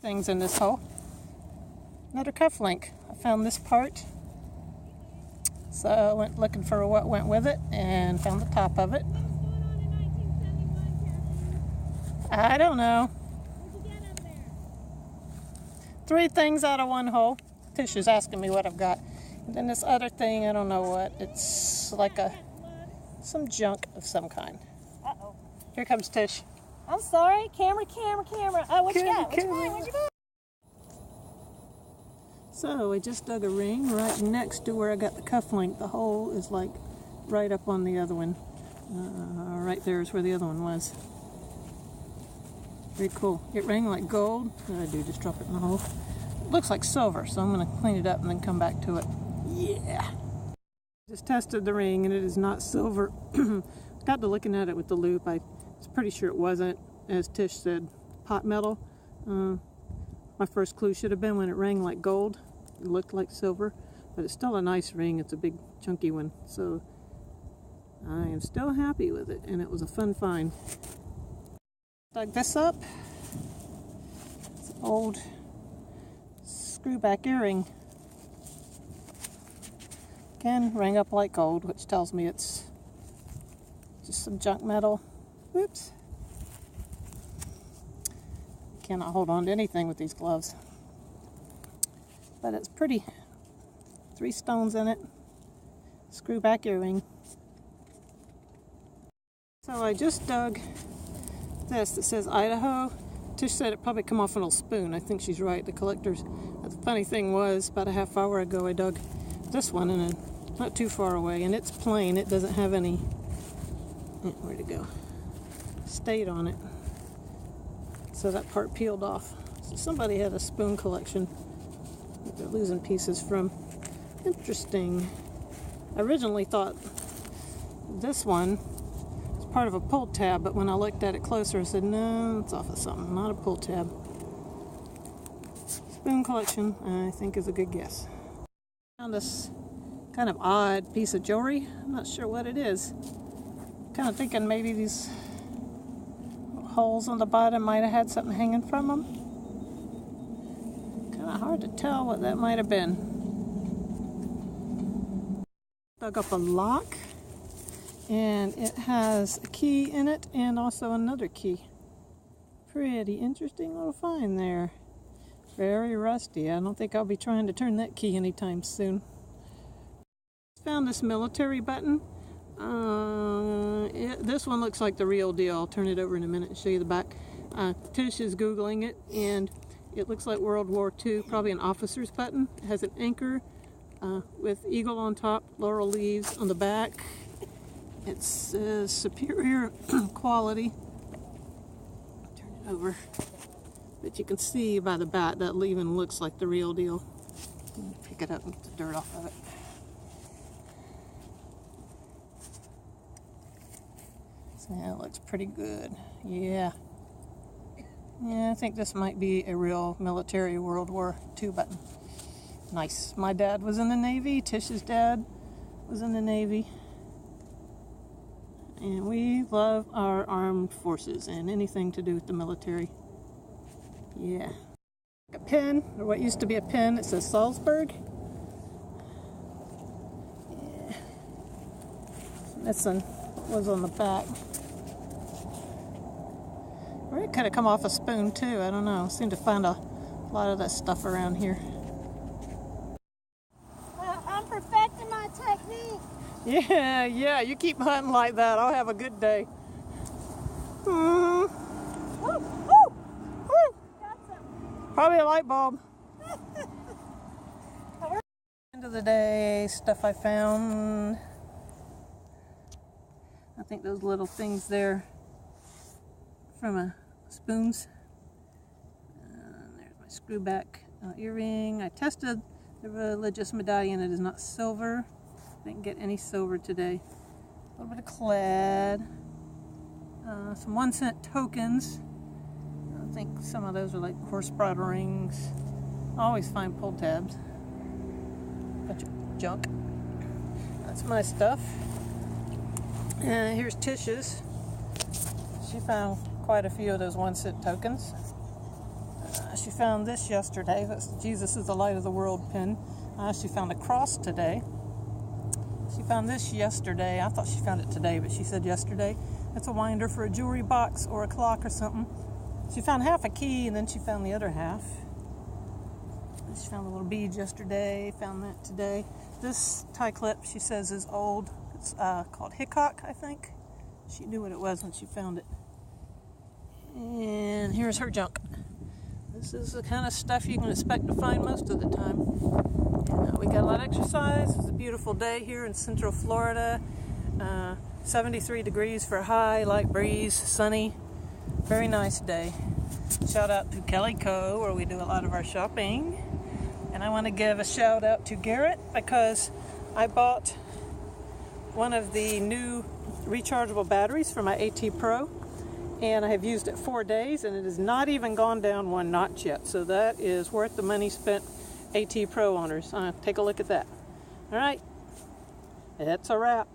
Things in this hole. Another cuff link. I found this part, so I went looking for what went with it and found the top of it. I don't know. Three things out of one hole. Tish is asking me what I've got. And then this other thing, I don't know what. It's like some junk of some kind. Uh-oh. Here comes Tish. I'm sorry. Camera. Oh, what you got? What you got? So I just dug a ring right next to where I got the cuff link. The hole is like right up on the other one. Right there is where the other one was. Very cool. It rang like gold. What did I do? Just drop it in the hole. It looks like silver, so I'm going to clean it up and then come back to it. Yeah. Just tested the ring and it is not silver. Got to looking at it with the loupe. I was pretty sure it wasn't, as Tish said, pot metal. My first clue should have been when it rang like gold. It looked like silver, but it's still a nice ring. It's a big chunky one, so I am still happy with it, and it was a fun find. Dug this up. It's an old screwback earring. Again, rang up like gold, which tells me it's just some junk metal. Whoops. Cannot hold on to anything with these gloves. But it's pretty. 3 stones in it. Screwback earring. So I just dug this that says Idaho. Tish said it probably come off an old spoon. I think she's right. The collectors. The funny thing was, about a half hour ago I dug this one and not too far away, and it's plain. It doesn't have any, where'd it go? Stayed on it. So that part peeled off. So somebody had a spoon collection that they're losing pieces from. Interesting. I originally thought this one was part of a pull tab, but when I looked at it closer, I said, no, it's off of something, not a pull tab. Spoon collection, I think, is a good guess. Found this kind of odd piece of jewelry. I'm not sure what it is. Kind of thinking maybe these holes on the bottom might have had something hanging from them. Kind of hard to tell what that might have been. Dug up a lock, and it has a key in it and also another key. Pretty interesting little find there. Very rusty. I don't think I'll be trying to turn that key anytime soon. Found this military button. This one looks like the real deal. I'll turn it over in a minute and show you the back. Tish is Googling it, and it looks like World War II, probably an officer's button. It has an anchor with eagle on top, laurel leaves on the back. It says superior quality. Turn it over. But you can see by the back that even looks like the real deal. Pick it up and get the dirt off of it. Yeah, it looks pretty good. Yeah, I think this might be a real military World War II button. Nice. My dad was in the Navy. Tish's dad was in the Navy. And we love our armed forces and anything to do with the military. Yeah. A pin, or what used to be a pin. It says Salzburg. Yeah. This one was on the back. Or it could have come off a spoon too, I don't know. Seem to find a lot of that stuff around here. I'm perfecting my technique. Yeah, you keep hunting like that. I'll have a good day. Woo. Probably a light bulb. End of the day, stuff I found. I think those little things there from spoons. There's my screwback earring. I tested the religious medallion. It is not silver. Didn't get any silver today. A little bit of clad. Some 1-cent tokens. I think some of those are like horse bridle rings. I always find pull tabs. Bunch of junk. That's my stuff. Here's Tish's. She found quite a few of those 1-cent tokens. She she found this yesterday. That's Jesus is the light of the world pin. She found a cross today. She found this yesterday. I thought she found it today, but she said yesterday. It's a winder for a jewelry box or a clock or something. She found half a key, and then she found the other half. She found a little bead yesterday, found that today. This tie clip, she says, is old. It's called Hickok, I think. She knew what it was when she found it. And here's her junk. This is the kind of stuff you can expect to find most of the time. And, we got a lot of exercise. It's a beautiful day here in Central Florida. 73 degrees for high, light breeze, sunny. Very nice day. Shout out to Kelly Co., where we do a lot of our shopping. And I want to give a shout out to Garrett because I bought one of the new rechargeable batteries for my AT Pro, and I have used it 4 days, and it has not even gone down one notch yet. So that is worth the money spent, AT Pro owners. Take a look at that. All right, it's a wrap.